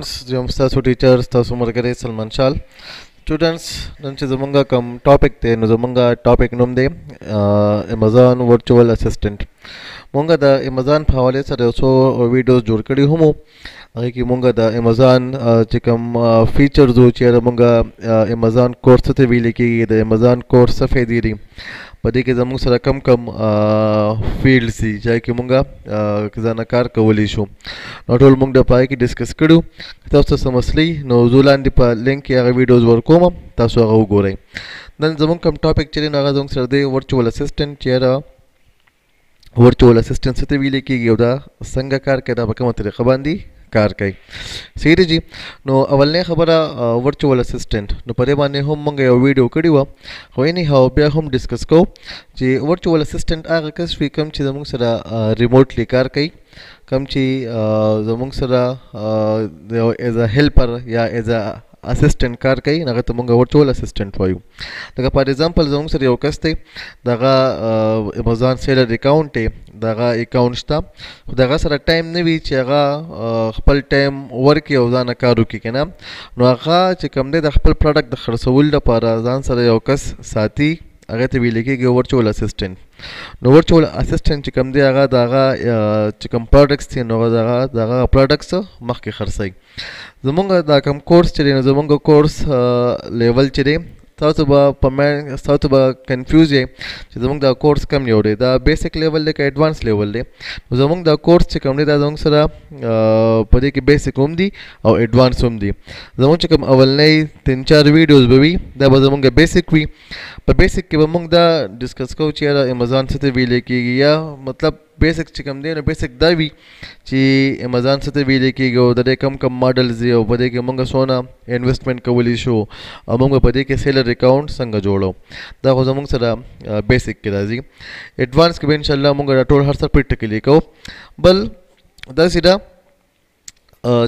स्टूडेंट्स जो तसो टीचर्स तसो मरगरे सलमान शाल स्टूडेंट्स नंचे जमंगा कम टॉपिक ते नो जमंगा टॉपिक नुमदे Amazon virtual assistant Monga the Amazon हवाले सर सो वीडियोस जोड़ कड़ी हुमो अगे कि मोंगा द अमेज़न चिकम फीचर जो चेयर मोंगा अमेज़न कोर्स ते वी लेके द अमेज़न कोर्स सफेदीरी पदे के जमुंग सर कम कम फील्ड सी जाय कि मोंगा किजाना कार कवली शो नॉट ऑल मोंग द पाए की डिस्कस करू तब समसली नो जुलान दि पा लिंक या वीडियोस वर कोम तासो अगो गोरे नन जमुंग कम टॉपिक चले नागा जोंग सर दे वर्चुअल असिस्टेंट चेयर वर्चुअल असिस्टेंट से वी लेके गियोदा संग कार के दा बकम तरीका बांदी कार कई सीरी जी नो अवलने खबरा वर्चुअल असिस्टेंट नो परे बाने हम मंगे वीडियो कड़ीवा होय नि हाउ बे हम डिस्कस को जी वर्चुअल असिस्टेंट आगे कस फी कम ची जमुंग सरा रिमोटली कार कई कम ची जमुंग सरा एज अ हेल्पर या एज अ असिस्टेंट कार कई नगा तमुंगा वर्चुअल असिस्टेंट वायु दगा फॉर एग्जांपल जमुंग सर यो कस्ते दगा अमेज़न सेलर अकाउंट है दगा अकाउंट स्टा दगा सर टाइम नेवी चेगा खपल टाइम वर्क यो जाना कारू की केना नो आगा चे कम दे द खपल प्रोडक्ट द खरसवल द पारा जान सर यो कस साथी अगे ते विलेके गे virtual assistant no virtual assistant चे कम दे आगा दगा चे कम प्रोडक्ट्स थे नो दगा प्रोडक्ट्स मख के खरसई जमुंगा दा कम कोर्स चले जमुंगा कोर्स लेवल चले साउथ बा कंफ्यूज है जमुंग दा कोर्स कम योड़े दा बेसिक लेवल ले का एडवांस लेवल ले जमुंग दा कोर्स चे कम दा जमुंग सरा पदे के बेसिक उमदी और एडवांस उमदी जमुंग चे कम अवल नहीं 3-4 वीडियोस बेबी दा जमुंग बेसिक वी पर बेसिक के बमुंग दा डिस्कस को चेरा अमेज़न से वी लेके गया मतलब बेसिक चिकम दे बेसिक दावी ची अमेज़न से वी लेके गयो दे कम कम मॉडल्स दियो पदे के मंगा सोना इन्वेस्टमेंट कवली शो अमंग पदे के सेलर अकाउंट संग जोड़ो दा हो जमंग सरा बेसिक के राजी एडवांस के इंशाल्लाह मंगा टोल हर सर पिट के लिए को बल दा सीधा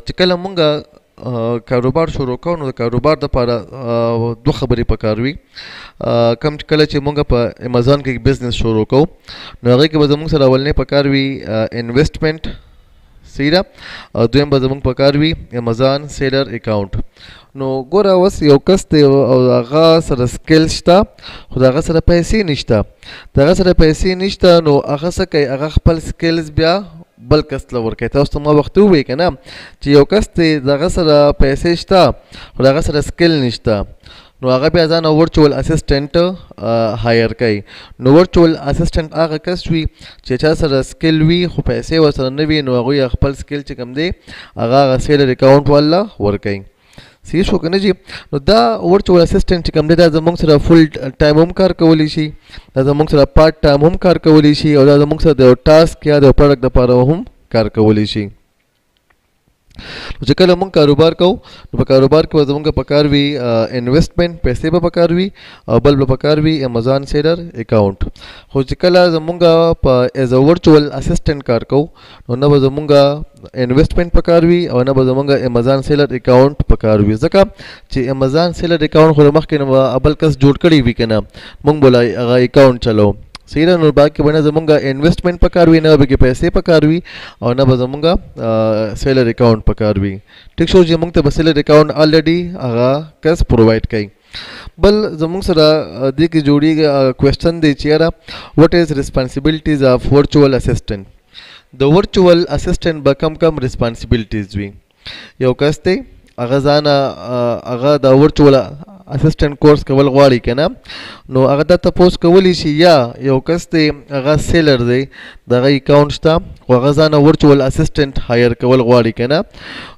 चिकल मंगा कारोबार शुरू करो कारोबार द पारा दो खबरें पकारवी कम कल चे मंगा पर अमेज़न के बिजनेस शुरू को नगे के बजमंग सर अवलने पकारवी इन्वेस्टमेंट सीरा दुयम बजमंग पकारवी अमेज़न सेलर अकाउंट नो गोरा वस यो कस्ते आगा सर स्किल्स ता खुदा आगा सर पैसे निश्ता दागा सर पैसे निश्ता नो आगा सके आगा खपल स्किल्स बिया बल कसला वर्क है तो वक्त हुए के ना ची यो कस्ते दागा सर पैसे निश्ता खुदा आगा सर स्किल निश्ता नो आगा भी आजान वर्चुअल असिस्टेंट हायर कई नो वर्चुअल असिस्टेंट आगा कसवी चेचा सर स्किल वी खु पैसे व सर नवी नो आगो या खपल स्किल चिकम दे आगा सेलर अकाउंट वाला वर्क कई सी शो कने जी नो दा वर्चुअल असिस्टेंट चिकम दे दा जमंग सर फुल टाइम हम कार कवली शी दा जमंग सर पार्ट टाइम हम कार कवली शी और दा जमंग सर दे टास्क या दे प्रोडक्ट द पारा हम कार कवली शी जकल हम कारोबार को कारोबार के वजह का पकारवी इन्वेस्टमेंट पैसे पे पकारवी बल्ब पकारवी अमेज़न सेलर अकाउंट हो जकल जमुंगा एज अ वर्चुअल असिस्टेंट कार को न बजमुंगा इन्वेस्टमेंट पकारवी और न बजमुंगा अमेज़न सेलर अकाउंट पकारवी जका चे अमेज़न सेलर अकाउंट हो मख के न अबल कस जोड़ कड़ी वी के ना मंग बोला अकाउंट चलो सीरा नो बाकी बना जमुंगा इन्वेस्टमेंट पकारवी ना बगे पैसे पकारवी और ना बजमुंगा सेलर अकाउंट पकारवी ठीक शो जमुंग ते सेलर अकाउंट ऑलरेडी आगा कस प्रोवाइड कई बल जमुंग सरा दी की जोड़ी क्वेश्चन दे चेरा what is responsibilities of virtual assistant the virtual assistant बकम कम रिस्पांसिबिलिटीज वी यो कस्ते आगा जाना आगा द वर्चुअल असिस्टेंट कोर्स कवल गवाड़ी के ना नो अगर दा तपोस कवली शी या यो कस्ते अगर सेलर दे दगा अकाउंट स्टा अगर जाना वर्चुअल असिस्टेंट हायर कवल गवाड़ी के ना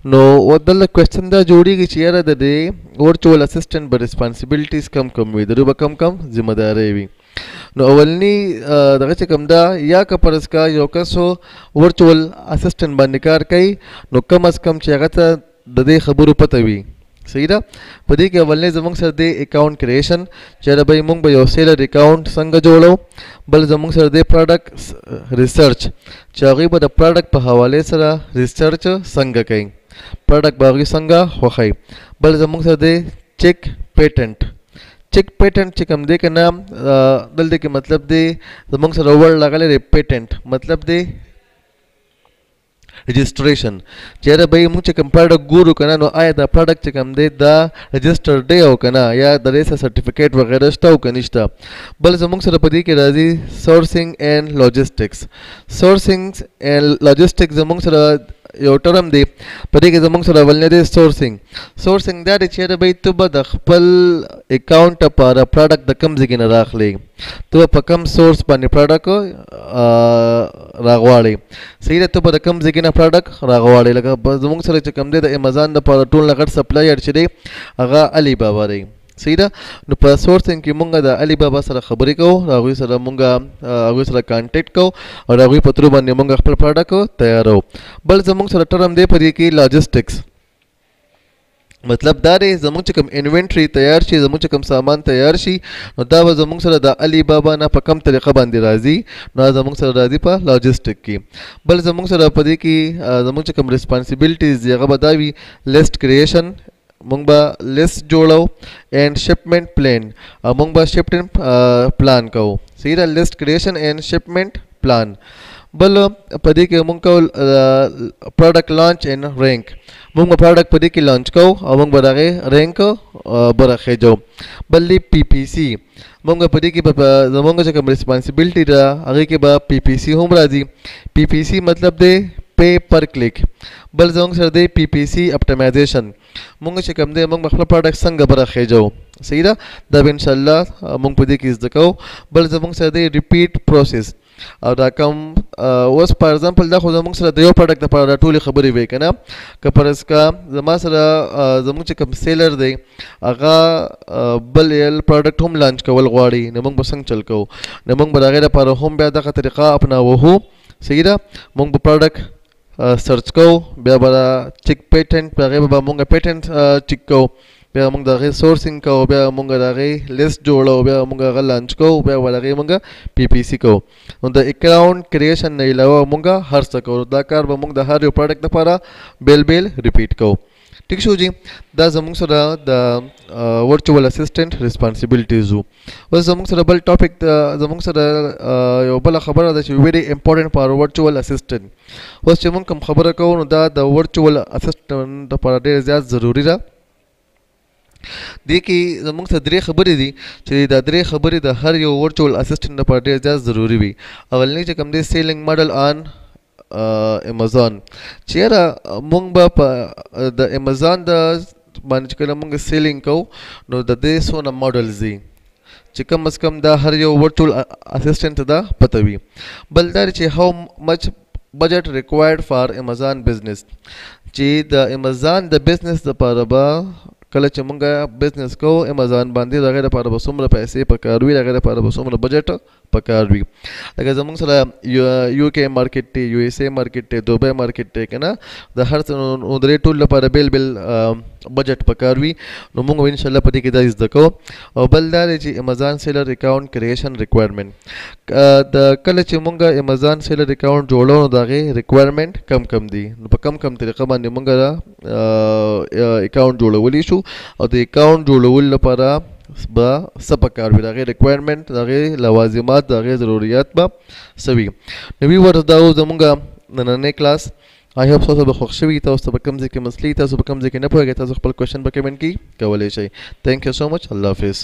नो वदल क्वेश्चन दा जोड़ी की चेयर दे वर्चुअल असिस्टेंट ब रिस्पांसिबिलिटीज कम कम वी दरुबा कम कम जिम्मेदारी वी नो अवलनी दगा चे कम दा या कपरस का यो कसो वर्चुअल असिस्टेंट बनिकार कई नो कम अस कम चेगा दे खबरू पतवी सही रहा पदी के अवलने जमुंग सर दे अकाउंट क्रिएशन चेरा भाई मुंग भाई सेलर अकाउंट संग जोड़ो बल जमुंग सर दे प्रोडक्ट रिसर्च चागी बद प्रोडक्ट पर हवाले सरा रिसर्च संग कई प्रोडक्ट बागी संगा होखई बल जमुंग सर दे चेक पेटेंट चिकम दे के नाम दल दे के मतलब दे जमुंग सर ओवर लगा ले पेटेंट मतलब दे registration چیرې به موږ چې کوم پروډکټ ګورو کنه نو آیا دا پروډکټ چې کوم دی دا رجسټر دی او کنه یا د ریس سرټیفیکیټ وغیرہ شته او کنه شته بل زموږ سره په دې کې راځي سورسینګ اینڈ لاجسټکس سورسینګ اینڈ لاجسټکس زموږ سره یو ټرم دی په دې کې زموږ سره ولنه دی سورسینګ دا دی چې به ته به د خپل اکاونټ لپاره پروډکټ د کم ځای نه راخلې ته په کم سورس باندې پروډکټ راغواړې صحیح ده ته به د کم ځای نه پروډکټ راغواړې لکه زموږ سره چې کم دی د امازان لپاره ټول نه غټ سپلایر چې دی هغه علی بابا دی صحیح ده نو په سورسینګ کې مونږ د علي بابا سره خبرې کوو هغوی سره مونږ هغوی سره کانټیکټ کوو او د هغوی په ترو باندې مونږ خپل پروډکټ تیارو بل زموږ سره ټرم دی په دې کې لاجسټکس مطلب دا دی زموږ چې کوم انوینټري تیار شي زموږ چې کوم سامان تیار شي نو دا به زموږ سره د علي بابا نه په کم طریقه باندې راځي نو زموږ سره راځي په لاجسټک کې بل زموږ سره په دې کې زموږ چې کوم ریسپانسیبلټیز دی هغه به دا وي لیسټ کریشن مونږ به لیست جوړو اینڈ شپمنٹ پلان مونږ به شپمنٹ پلان کوو صحیح ده لیست کریشن اینڈ شپمنٹ پلان بل په دې کې مونږ کوو پروډکټ لانچ اینڈ رینک مونږ به پروډکټ په دې کې لانچ کوو او مونږ به د هغې رینک برخېجو بل دی پی پی سی مونږ په دې کې به زمونږ چې کوم ریسپانسیبلټي ده هغې کې به پی پی سی هم راځي پی پی سی مطلب دی پے پر کلیک بل زموږ سره دی پی پی سی اپټیمایزیشن مونږ چې کوم دی مونږ خپل پروډکټ څنګه برخېجو صحیح ده دا به انشاءالله مونږ په دې کې زده کوو بل زموږ سره دی ریپیټ پروسیس او دا کوم اوس فار ایگزامپل دا خو زموږ سره د یو پروډکټ لپاره دا ټولې خبرې وی که نه که فرض کا زما سره زموږ چې کوم سیلر دی هغه بل یل پروډکټ هم لانچ کول غواړي نو مونږ به څنګه چل کوو نو مونږ به د هغې لپاره هم بیا دغه طریقه اپناوهو صحیح ده مونږ به پروډکټ سرچ کوو بیا به چیک پیټنټ په هغې به مونږ پیټنټ چیک کوو بیا مونږ د هغې سورسینګ کوو بیا مونږ د هغې لیست جوړو بیا مونږ هغه لانچ کوو بیا به د هغې مونږ پی پی سی کوو نو د اکاونټ کریشن نه علاوه مونږ هر څه کوو دا کار به مونږ د هر یو پروډکټ لپاره بیل ریپیټ کوو ٹھیک شو جی دا زموږ سره د ورچوال اسسټنټ ریسپانسیبلټیز وو اوس زموږ سره بل ټاپک زموږ سره یو بله خبره ده چې ویری امپورټنټ فار ورچوال اسسټنټ اوس چې مونږ کوم خبره کوو نو دا د ورچوال اسسټنټ لپاره ډېر زیات ضروري ده دې کې زموږ سره درې خبرې دي چې دا درې خبرې د هر یو ورچوال اسسټنټ لپاره ډېر زیات ضروري وي اولنی چې کوم دی سیلینګ ماډل آن امازان چیرې مونږ به په د امازان د باندې چې کله مونږ سیلینګ کوو نو د دې څونه ماډلز دي چې کم از کم دا هر یو ورچوال اسسټنټ ته دا پته وي بل دا چې هاو مچ بجټ ریکوایرډ فار امازان بزنس چې د امازان د بزنس لپاره به کله چې مونږ بزنس کوو امازان باندې د هغې لپاره به څومره پیسې پکار وي د هغې لپاره به څومره بجټ پکار وي لکه زموږ سره یو کې مارکیټ دی یو ایس اے مارکیټ دی دوبۍ مارکیټ دی که نه د هر څه نو د دې ټول لپاره بیل بجټ پکار وي نو مونږ به انشاءالله په دې کې دا زده کوو او بل دا دی چې امازان سیلر اکاونټ کریشن ریکوایرمنټ د کله چې مونږ امازان سیلر اکاونټ جوړو نو د هغې ریکوایرمنټ کم دي نو په کم طریقه باندې مونږ اکاونټ جوړولی شو او د اکاونټ جوړولو لپاره به څه پکار وي د هغې ریکوایرمنټ د هغې لوازمات د هغې ضروریات به څه وي نو ویورز دا و زمونږ نننی کلاس آی هوپ تاسو به خوښ شوي تاسو ته به کوم ځای کې مسلې تاسو په کوم ځای کې نه پوهېږئ تاسو خپل کوېشن په کمنټ کې کولی شئ تھینک یو سو مچ الله حافظ